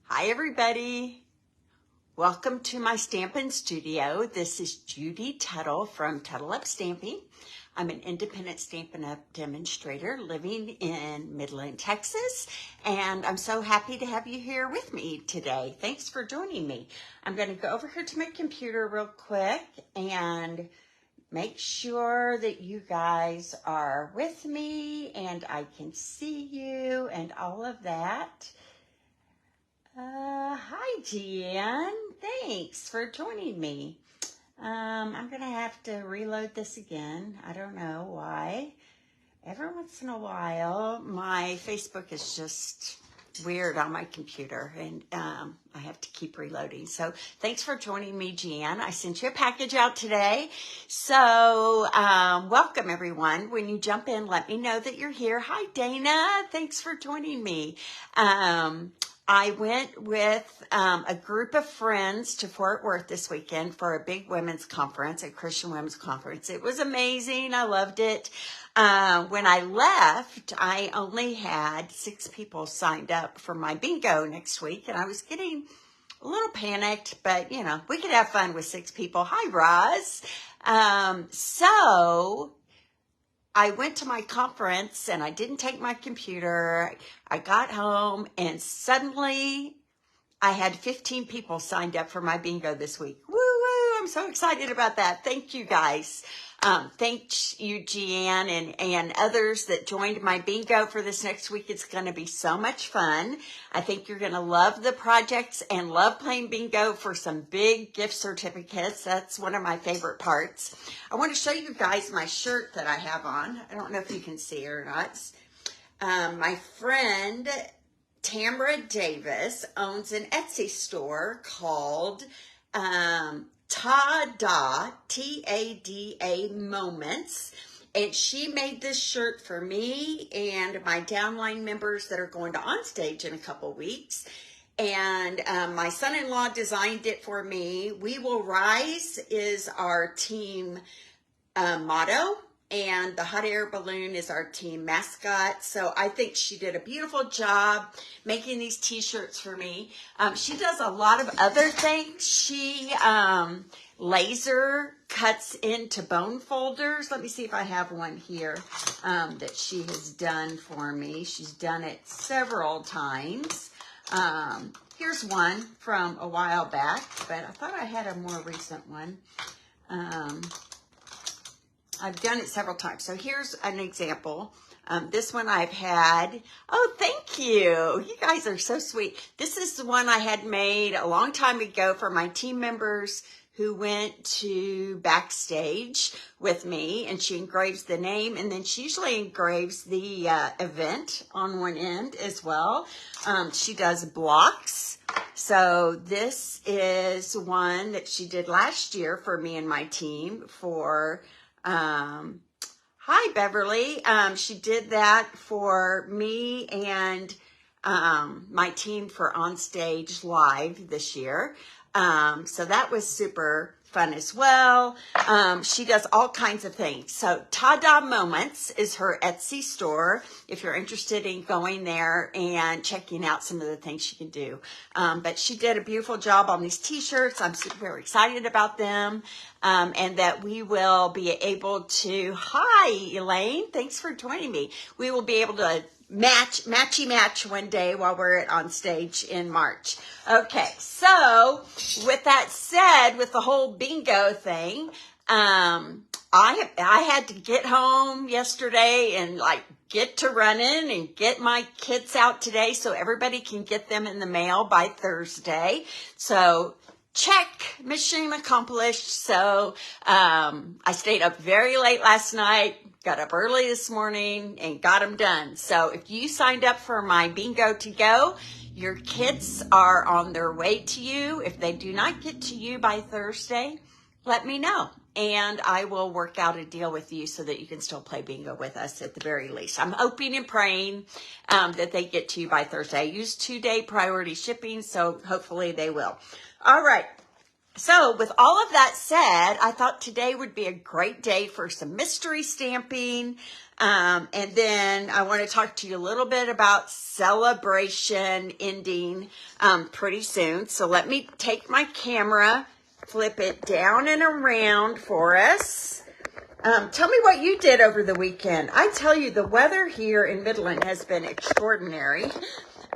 Hi everybody, welcome to my stamping studio. This is Judy Tuttle from Tuttle Up Stamping. I'm an independent Stampin' Up demonstrator living in Midland, Texas, and I'm so happy to have you here with me today. Thanks for joining me. I'm going to go over here to my computer real quick and make sure that you guys are with me and I can see you and all of that. Hi, Jan. Thanks for joining me. I'm going to have to reload this again. I don't know why. Every once in a while, my Facebook is just weird on my computer, and I have to keep reloading. So thanks for joining me, Jan. I sent you a package out today. So welcome, everyone. When you jump in, let me know that you're here. Hi, Dana. Thanks for joining me. I went with a group of friends to Fort Worth this weekend for a big women's conference, a Christian women's conference. It was amazing. I loved it. When I left, I only had 6 people signed up for my bingo next week, and I was getting a little panicked, but you know, we could have fun with 6 people. Hi, Roz. So I went to my conference and I didn't take my computer. I got home and suddenly I had 15 people signed up for my bingo this week. Woo woo! I'm so excited about that. Thank you guys. Thanks you, Jeanne, and others that joined my bingo for this next week. It's going to be so much fun. I think you're going to love the projects and love playing bingo for some big gift certificates. That's one of my favorite parts. I want to show you guys my shirt that I have on. I don't know if you can see it or not. My friend Tamara Davis owns an Etsy store called Tada, T-A-D-A Moments, and she made this shirt for me and my downline members that are going to Onstage in a couple weeks. And my son-in-law designed it for me. We Will Rise is our team motto, and the hot air balloon is our team mascot. So I think she did a beautiful job making these t-shirts for me. She does a lot of other things. She laser cuts into bone folders. Let me see if I have one here that she has done for me. She's done it several times. Here's one from a while back, but I thought I had a more recent one. I've done it several times. So here's an example. This one I've had. Oh, thank you. You guys are so sweet. This is the one I had made a long time ago for my team members who went to backstage with me, and she engraves the name, and then she usually engraves the event on one end as well. She does blocks. So this is one that she did last year for me and my team for hi, Beverly. She did that for me and my team for Onstage Live this year. So that was super fun as well. She does all kinds of things. So Tada Moments is her Etsy store if you're interested in going there and checking out some of the things she can do. But she did a beautiful job on these t-shirts. I'm super excited about them. And that we will be able to, hi Elaine, thanks for joining me. We will be able to match one day while we're on stage in March. Okay, so with that said, with the whole bingo thing, I had to get home yesterday and like get to running and get my kits out today so everybody can get them in the mail by Thursday. So check, mission accomplished. So I stayed up very late last night, got up early this morning, and got them done. So if you signed up for my bingo to go, your kits are on their way to you. If they do not get to you by Thursday, let me know, and I will work out a deal with you so that you can still play bingo with us at the very least. I'm hoping and praying that they get to you by Thursday. I use 2-day priority shipping, so hopefully they will. All right. So with all of that said, I thought today would be a great day for some mystery stamping. And then I want to talk to you a little bit about celebration ending pretty soon. So let me take my camera, flip it down and around for us. Tell me what you did over the weekend. I tell you, the weather here in Midland has been extraordinary.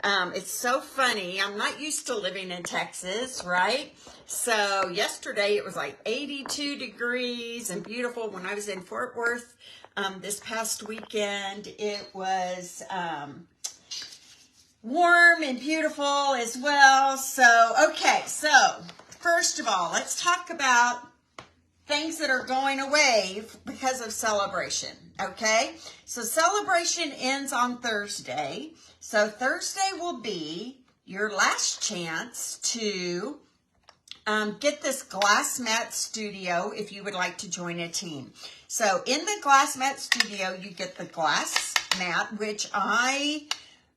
It's so funny. I'm not used to living in Texas, right? So yesterday it was like 82 degrees and beautiful. When I was in Fort Worth this past weekend, it was warm and beautiful as well. So, okay, so first of all, let's talk about things that are going away because of celebration, okay? So celebration ends on Thursday. So Thursday will be your last chance to get this glass mat studio if you would like to join a team. So in the glass mat studio, you get the glass mat, which I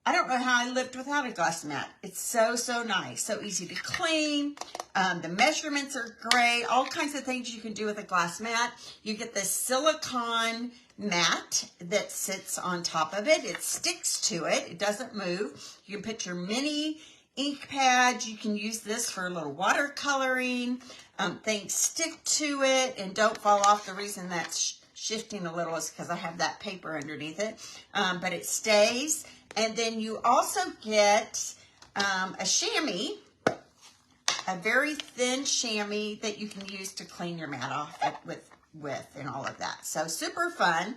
don't know how I lived without a glass mat. It's so, so nice. So easy to clean. The measurements are great. All kinds of things you can do with a glass mat. You get this silicone mat that sits on top of it. It sticks to it. It doesn't move. You can put your mini ink pads. You can use this for a little watercoloring. Things stick to it and don't fall off. The reason that's shifting a little is because I have that paper underneath it. But it stays. And then you also get a chamois, a very thin chamois that you can use to clean your mat off with and all of that. So super fun.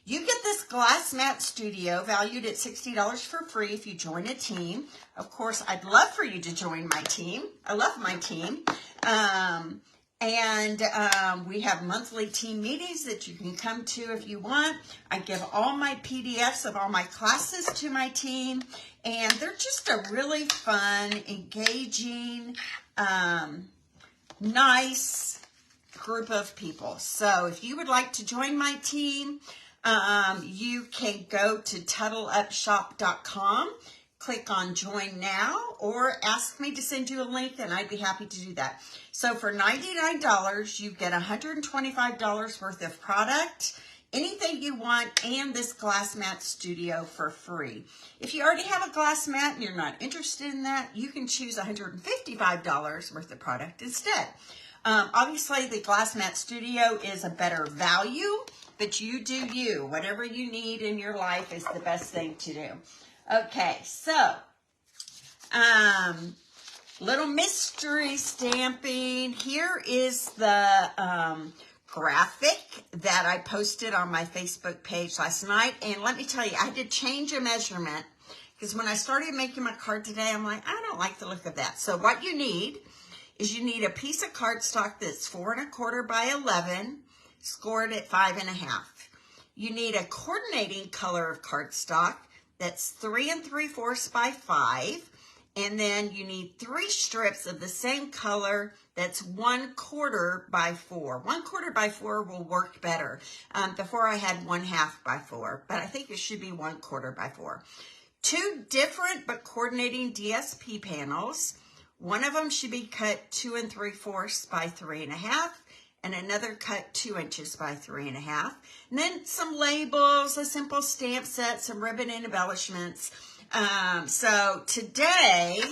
You get this glass mat studio valued at $60 for free if you join a team. Of course, I'd love for you to join my team. I love my team. We have monthly team meetings that you can come to if you want. I give all my PDFs of all my classes to my team, and they're just a really fun, engaging, nice group of people. So if you would like to join my team, you can go to TuttleUpShop.com. Click on join now or ask me to send you a link and I'd be happy to do that. So for $99, you get $125 worth of product, anything you want, and this glass mat studio for free. If you already have a glass mat and you're not interested in that, you can choose $155 worth of product instead. Obviously, the glass mat studio is a better value, but you do you. Whatever you need in your life is the best thing to do. Okay, so, little mystery stamping. Here is the graphic that I posted on my Facebook page last night. And let me tell you, I had to change a measurement because when I started making my card today, I'm like, I don't like the look of that. So what you need is you need a piece of cardstock that's 4 1/4 by 11, scored at 5 1/2. You need a coordinating color of cardstock that's 3 3/4 by 5, and then you need 3 strips of the same color that's 1/4 by 4. 1/4 by 4 will work better. Before I had 1/2 by 4, but I think it should be 1/4 by 4. 2 different but coordinating DSP panels. One of them should be cut 2 3/4 by 3 1/2. And another cut 2 inches by 3 1/2. And then some labels, a simple stamp set, some ribbon and embellishments. So today,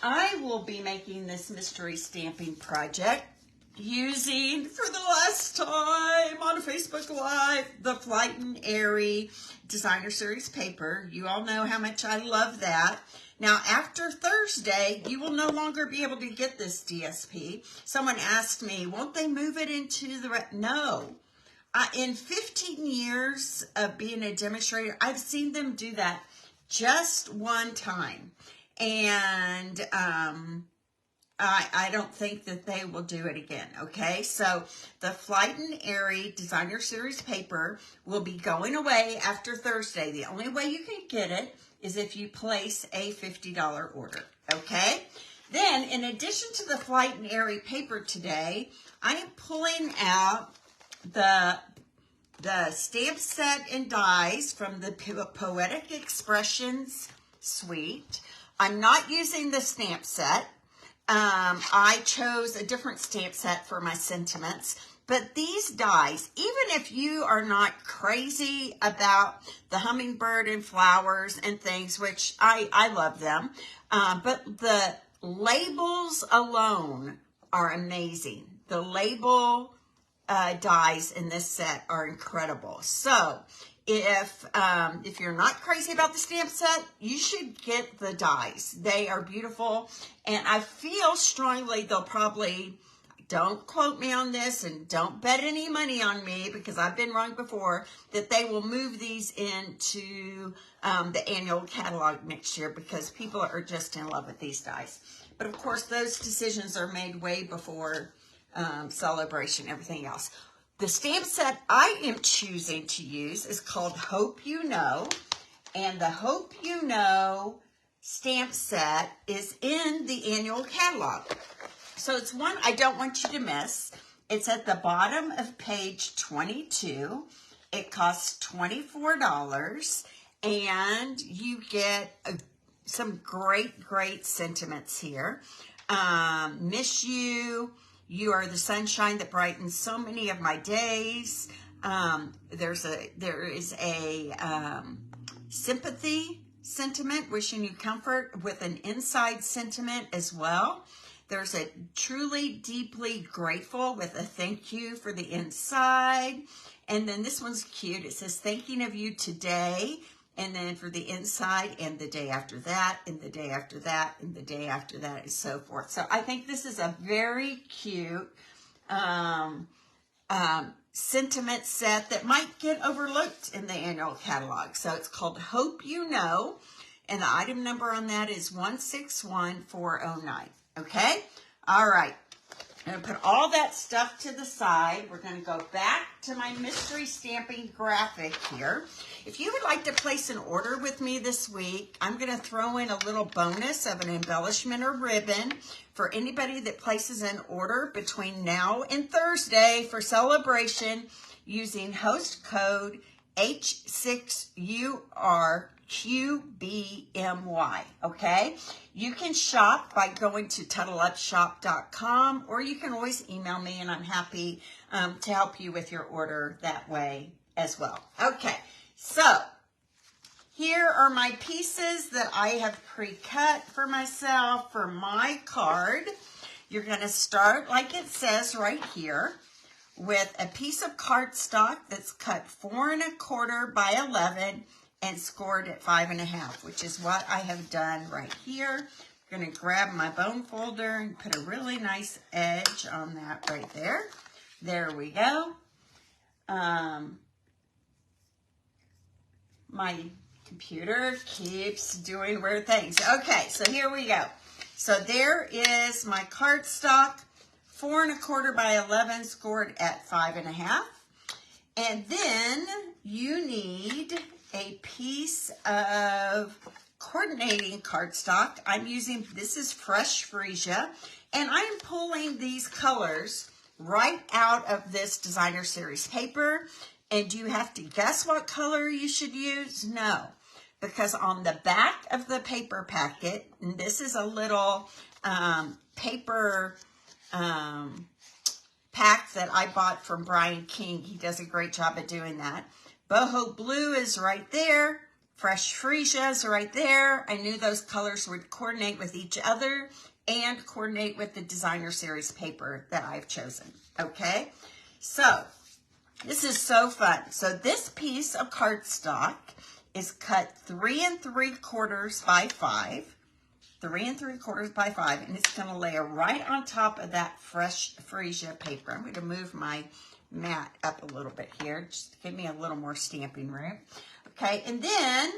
I will be making this mystery stamping project using, for the last time on a Facebook Live, the Flight Airy Designer Series paper. You all know how much I love that. Now, after Thursday, you will no longer be able to get this DSP. Someone asked me, won't they move it into the... No. In 15 years of being a demonstrator, I've seen them do that just one time. And I don't think that they will do it again, okay? So the Flight Airy Designer Series paper will be going away after Thursday. The only way you can get it is if you place a $50 order, okay? Then, in addition to the Flight Airy paper today, I am pulling out the stamp set and dies from the Poetic Expressions suite. I'm not using the stamp set. I chose a different stamp set for my sentiments. But these dies, even if you are not crazy about the hummingbird and flowers and things, which I love them, but the labels alone are amazing. The label dies in this set are incredible. So if you're not crazy about the stamp set, you should get the dies. They are beautiful, and I feel strongly they'll probably, don't quote me on this and don't bet any money on me because I've been wrong before, that they will move these into the annual catalog next year because people are just in love with these dies. But of course, those decisions are made way before celebration, everything else. The stamp set I am choosing to use is called Hope You Know, and the Hope You Know stamp set is in the annual catalog. So it's one I don't want you to miss. It's at the bottom of page 22. It costs $24, and you get some great sentiments here. Miss you. You are the sunshine that brightens so many of my days. There is a sympathy sentiment, wishing you comfort, with an inside sentiment as well. There's a truly, deeply grateful with a thank you for the inside. And then this one's cute. It says, thinking of you today. And then for the inside, and the day after that, and the day after that, and the day after that, and so forth. So I think this is a very cute sentiment set that might get overlooked in the annual catalog. So it's called Hope You Know. And the item number on that is 161409. Okay? All right. I'm going to put all that stuff to the side. We're going to go back to my mystery stamping graphic here. If you would like to place an order with me this week, I'm going to throw in a little bonus of an embellishment or ribbon for anybody that places an order between now and Thursday for celebration using host code H6URQBMY, okay? You can shop by going to TuttleUpShop.com, or you can always email me, and I'm happy to help you with your order that way as well. Okay, so here are my pieces that I have pre-cut for myself for my card. You're going to start, like it says right here, with a piece of cardstock that's cut 4 1/4 by 11 and scored at 5 1/2, which is what I have done right here. I'm going to grab my bone folder and put a really nice edge on that right there. There we go. My computer keeps doing weird things. Okay, so here we go. So there is my cardstock, 4 1/4 by 11, scored at 5 1/2. And then you need a piece of coordinating cardstock. I'm using, this is fresh freesia, and I'm pulling these colors right out of this designer series paper. And do you have to guess what color you should use? No, because on the back of the paper packet, and this is a little paper pack that I bought from Brian King. He does a great job at doing that. Boho Blue is right there. Fresh Freesia is right there. I knew those colors would coordinate with each other and coordinate with the designer series paper that I've chosen. Okay, so this is so fun. So this piece of cardstock is cut 3 3/4 by 5. 3 3/4 by 5, and it's going to lay right on top of that fresh freesia paper. I'm going to move my mat up a little bit here, just to give me a little more stamping room. Okay, and then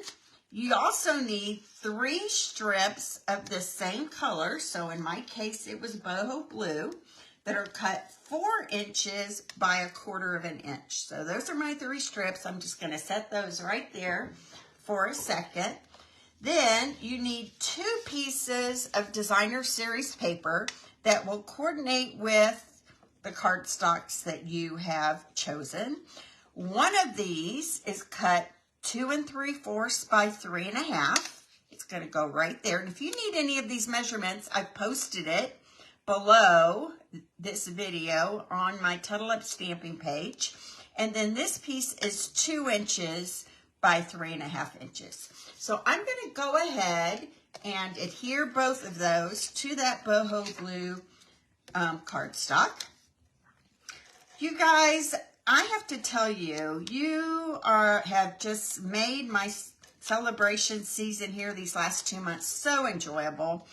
you also need 3 strips of the same color. So in my case, it was boho blue, that are cut 4 inches by 1/4 inch. So those are my 3 strips. I'm just going to set those right there for a second. Then you need 2 pieces of designer series paper that will coordinate with the cardstocks that you have chosen. One of these is cut 2 3/4 by 3 1/2. It's going to go right there. And if you need any of these measurements, I've posted it below this video on my Tuttle Up stamping page. And then this piece is 2 inches by 3.5 inches. So I'm going to go ahead and adhere both of those to that boho blue cardstock. You guys, I have to tell you, you have just made my celebration season here these last 2 months so enjoyable.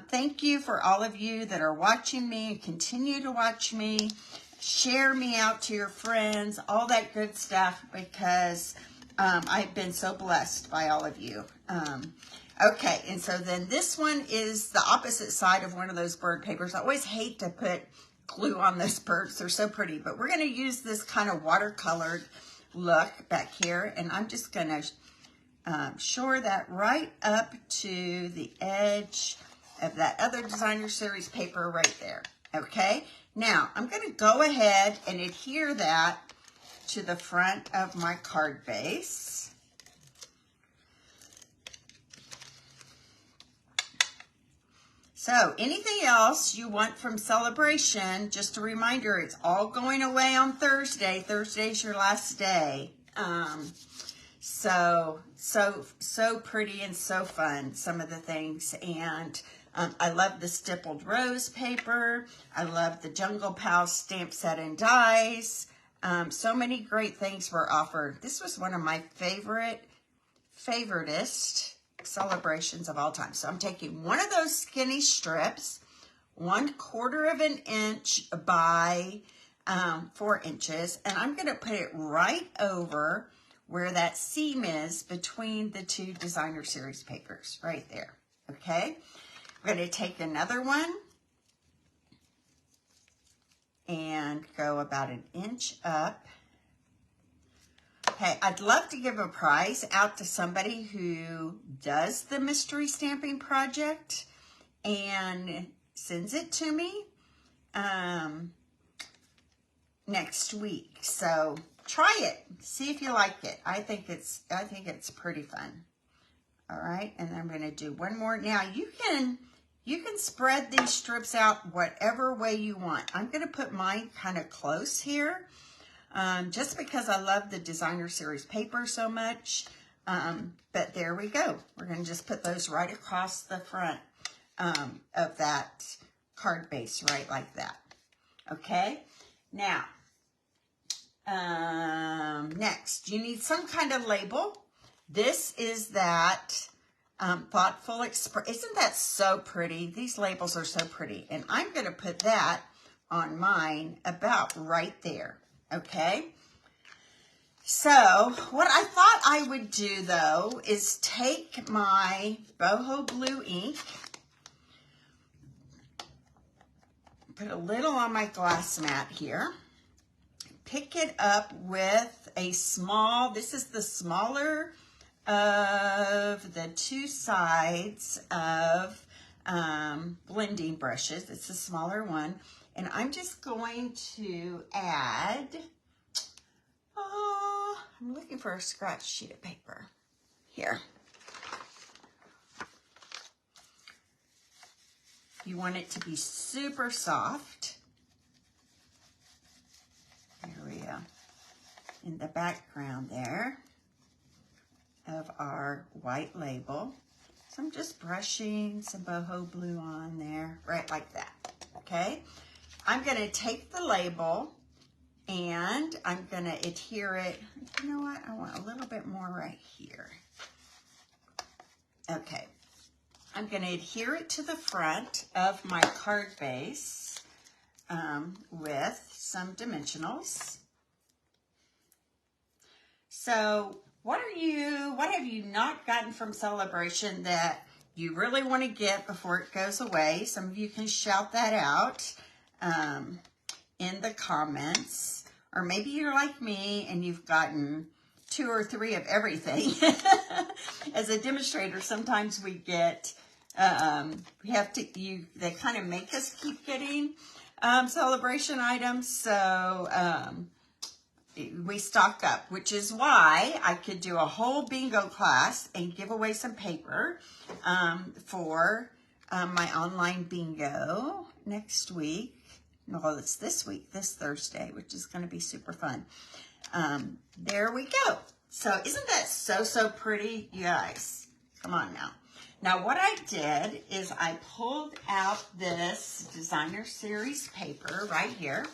Thank you for all of you that are watching me and continue to watch me. Share me out to your friends, all that good stuff, because I've been so blessed by all of you. Okay, and so then this one is the opposite side of one of those bird papers. I always hate to put glue on those birds. They're so pretty, but we're going to use this kind of watercolored look back here, and I'm just going to shore that right up to the edge of that other designer series paper right there. Okay, now I'm going to go ahead and adhere that to the front of my card base. So anything else you want from Celebration, just a reminder, it's all going away on Thursday. Thursday's your last day. So pretty and so fun, some of the things. And I love the stippled rose paper. I love the Jungle Pals stamp set and dies. So many great things were offered. This was one of my favoritist celebrations of all time. So I'm taking one of those skinny strips, 1/4 of an inch by 4 inches, and I'm going to put it right over where that seam is between the 2 designer series papers, right there. Okay, I'm going to take another one and go about 1 inch up. Okay, I'd love to give a prize out to somebody who does the mystery stamping project and sends it to me next week. So try it, see if you like it. I think it's pretty fun. All right, and I'm going to do one more. Now you can spread these strips out whatever way you want. I'm going to put mine kind of close here. Just because I love the designer series paper so much. But there we go. We're going to just put those right across the front of that card base, right like that. Okay. Now, next, you need some kind of label. This is that Thoughtful Express. Isn't that so pretty? These labels are so pretty. And I'm going to put that on mine about right there. Okay, so what I thought I would do though is take my boho blue ink, put a little on my glass mat here, pick it up with a small, this is the smaller of the 2 sides of blending brushes. It's the smaller one. And I'm just going to add, I'm looking for a scratch sheet of paper here. You want it to be super soft. There we go. In the background there of our white label. So I'm just brushing some boho blue on there, right like that, okay? I'm going to take the label and I'm going to adhere it. You know what? I want a little bit more right here. Okay. I'm going to adhere it to the front of my card base with some dimensionals. So what have you not gotten from Celebration that you really want to get before it goes away? Some of you can shout that out in the comments, or maybe you're like me and you've gotten 2 or 3 of everything. As a demonstrator, sometimes we get, they kind of make us keep getting Celebration items, so we stock up, which is why I could do a whole bingo class and give away some paper for my online bingo. next week. Well, it's this week, this Thursday, which is going to be super fun. There we go. So isn't that so pretty, you guys? Come on now. Now what I did is I pulled out this designer series paper right here,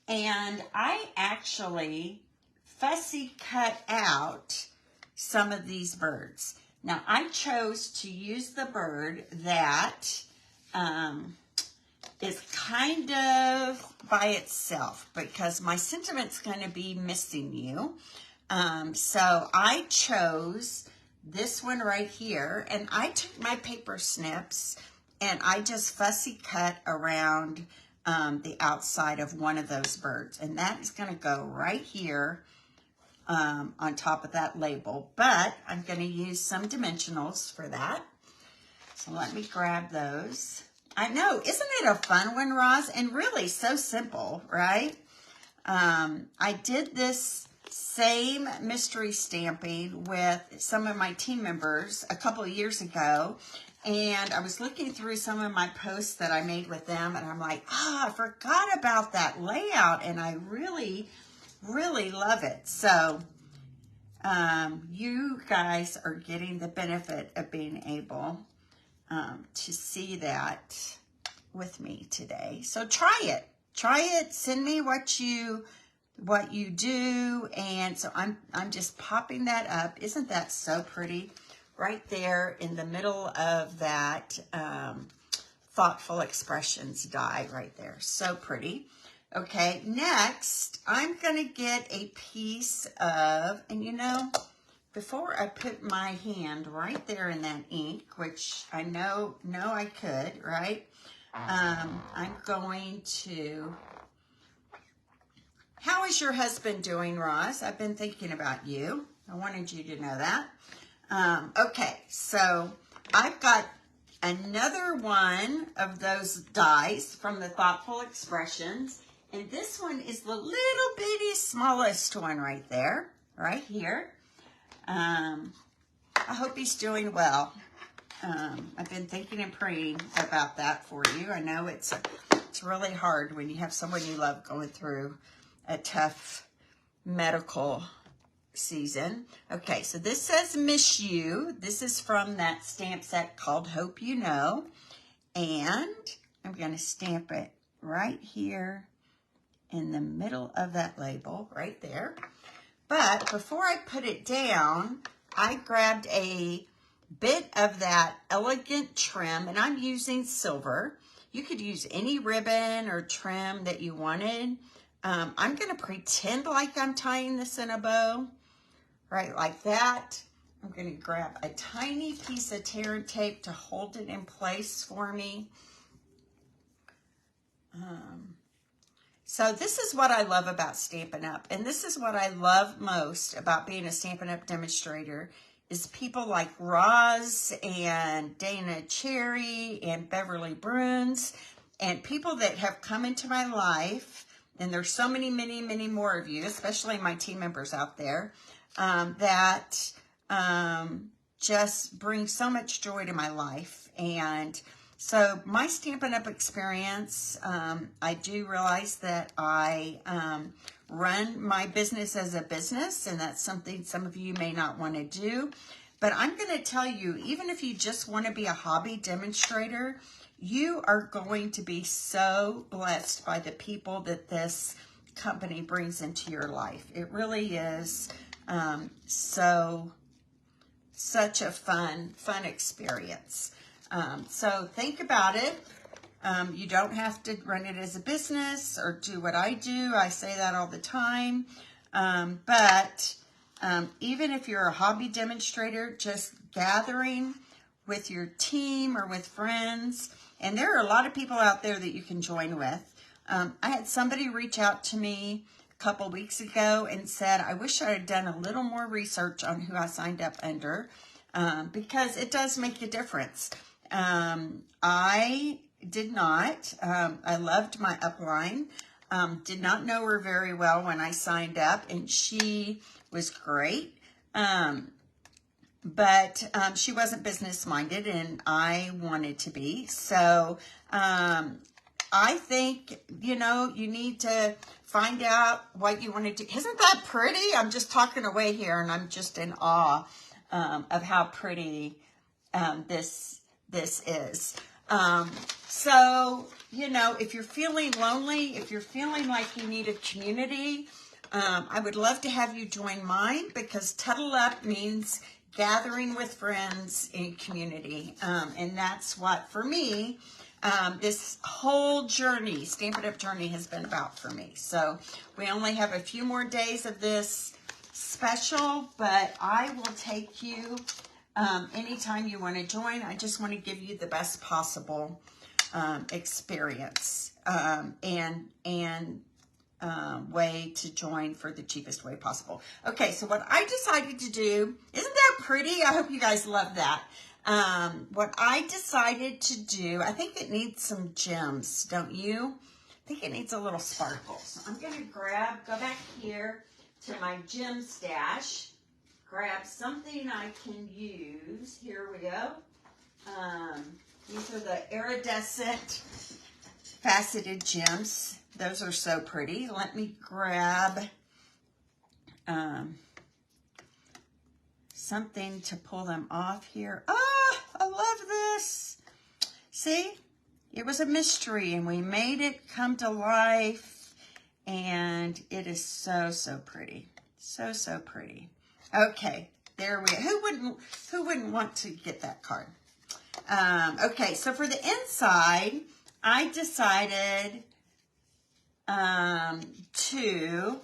and I actually fussy cut out some of these birds. Now I chose to use the bird that is kind of by itself because my sentiment's going to be missing you. So I chose this one right here, and I took my paper snips and I just fussy cut around the outside of one of those birds, and that is going to go right here on top of that label. But I'm going to use some dimensionals for that. So let me grab those. I know, isn't it a fun one, Roz? And really so simple, right? I did this same mystery stamping with some of my team members a couple of years ago, and I was looking through some of my posts that I made with them, and I'm like, I forgot about that layout, and I really love it. So you guys are getting the benefit of being able to see that with me today. So try it, send me what you do. And so I'm just popping that up. Isn't that so pretty? Right there in the middle of that Thoughtful Expressions die right there. So pretty. Okay, next I'm gonna get a piece of, and you know, before I put my hand right there in that ink, which I know I could, right? I'm going to, how is your husband doing, Roz? I've been thinking about you. I wanted you to know that. Okay, so I've got another one of those dies from the Thoughtful Expressions, and this one is the little bitty smallest one right there, right here. I hope he's doing well. I've been thinking and praying about that for you. I know it's really hard when you have someone you love going through a tough medical season. Okay, so this says Miss You. This is from that stamp set called Hope You Know. And I'm going to stamp it right here in the middle of that label, right there. But before I put it down, I grabbed a bit of that elegant trim, and I'm using silver. You could use any ribbon or trim that you wanted. I'm going to pretend like I'm tying this in a bow, right like that. I'm going to grab a tiny piece of tear and tape to hold it in place for me. So this is what I love about Stampin' Up, and this is what I love most about being a Stampin' Up demonstrator is people like Roz and Dana Cherry and Beverly Bruns and people that have come into my life, and there's so many more of you, especially my team members out there, that just bring so much joy to my life. And so my Stampin' Up experience, I do realize that I run my business as a business, and that's something some of you may not want to do. But I'm going to tell you, even if you just want to be a hobby demonstrator, you are going to be so blessed by the people that this company brings into your life. It really is such a fun experience. So think about it. You don't have to run it as a business or do what I do. I say that all the time. But even if you're a hobby demonstrator, just gathering with your team or with friends, and there are a lot of people out there that you can join with. I had somebody reach out to me a couple weeks ago and said, I wish I had done a little more research on who I signed up under, because it does make a difference. I did not. I loved my upline. Did not know her very well when I signed up, and she was great. but she wasn't business-minded, and I wanted to be. So I think, you know, you need to find out what you want to do. Isn't that pretty? I'm just talking away here, and I'm just in awe of how pretty this is. So, you know, if you're feeling lonely, if you're feeling like you need a community, I would love to have you join mine, because Tuddle Up means gathering with friends in community. And that's what, for me, this whole journey, Stampin' Up! Journey, has been about for me. So we only have a few more days of this special, but I will take you anytime you want to join. I just want to give you the best possible experience and way to join for the cheapest way possible. Okay, so what I decided to do, isn't that pretty? I hope you guys love that. What I decided to do, I think it needs some gems, don't you? I think it needs a little sparkle. So I'm going to go back here to my gem stash, grab something I can use. Here we go. These are the iridescent faceted gems. Those are so pretty. Let me grab something to pull them off here. Oh, I love this. See, it was a mystery, and we made it come to life, and it is so, so pretty. So, so pretty. Okay, there we go. Who wouldn't want to get that card? Okay, so for the inside, I decided to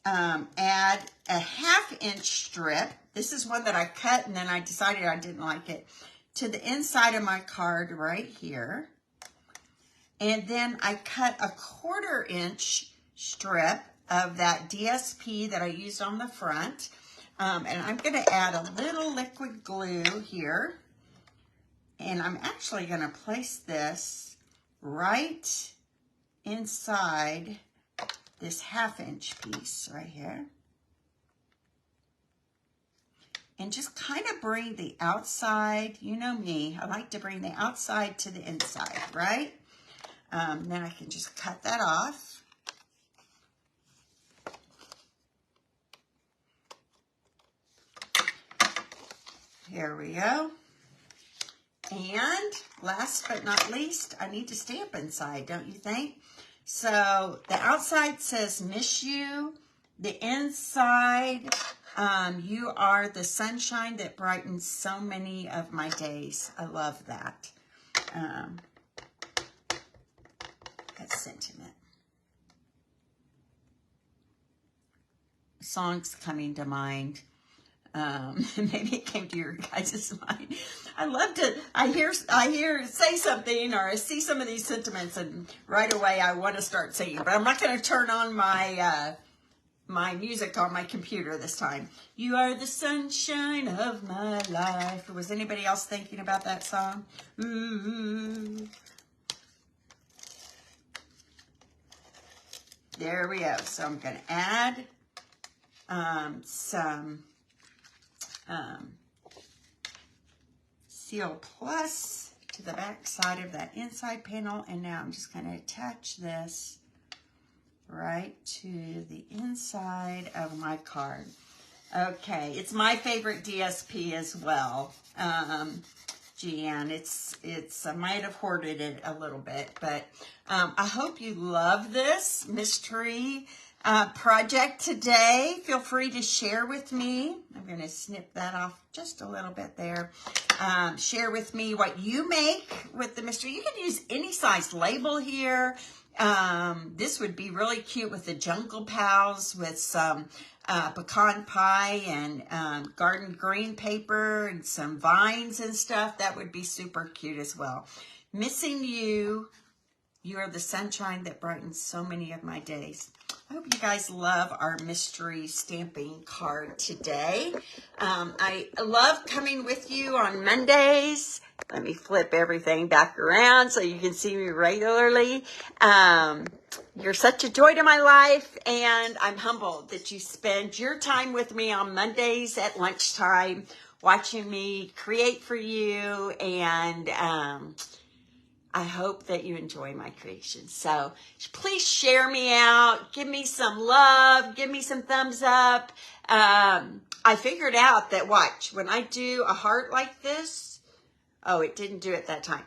add a 1/2-inch strip. This is one that I cut, and then I decided I didn't like it, to the inside of my card right here. And then I cut a 1/4-inch strip of that DSP that I used on the front. And I'm going to add a little liquid glue here. And I'm actually going to place this right inside this 1/2-inch piece right here. And just kind of bring the outside, you know me, I like to bring the outside to the inside, right? Then I can just cut that off. Here we go. And last but not least, I need to stamp inside, don't you think? So the outside says, miss you. The inside, you are the sunshine that brightens so many of my days. I love that. That sentiment. Songs coming to mind. Maybe it came to your guys' mind. I love to, I hear say something, or I see some of these sentiments, and right away I want to start singing, but I'm not going to turn on my, my music on my computer this time. You are the sunshine of my life. Was anybody else thinking about that song? Ooh. There we go. So I'm going to add some Seal Plus to the back side of that inside panel, and now I'm just going to attach this right to the inside of my card. Okay, it's my favorite DSP as well. It's I might have hoarded it a little bit, but I hope you love this mystery project today. Feel free to share with me. I'm going to snip that off just a little bit there. Share with me what you make with the mystery. You can use any size label here. This would be really cute with the Jungle Pals, with some pecan pie and garden green paper and some vines and stuff. That would be super cute as well. Missing you. You are the sunshine that brightens so many of my days. I hope you guys love our mystery stamping card today. I love coming with you on Mondays. Let me flip everything back around so you can see me regularly. You're such a joy to my life, and I'm humbled that you spend your time with me on Mondays at lunchtime, watching me create for you, and I hope that you enjoy my creations. So please share me out. Give me some love. Give me some thumbs up. I figured out that, watch, when I do a heart like this, oh, it didn't do it that time.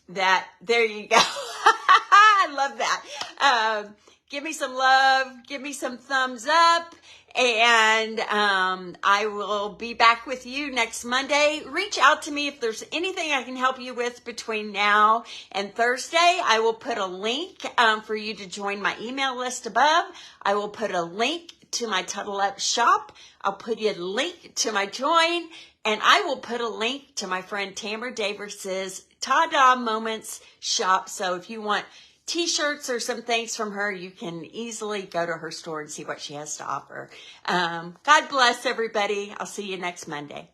There you go. I love that. Give me some love. Give me some thumbs up. And I will be back with you next Monday. Reach out to me if there's anything I can help you with between now and Thursday. I will put a link for you to join my email list above. I will put a link to my Tuttle Up shop. I'll put you a link to my join. And I will put a link to my friend Tamara Davis's Ta-Da Moments shop. So if you want t-shirts or some things from her, you can easily go to her store and see what she has to offer. God bless everybody. I'll see you next Monday.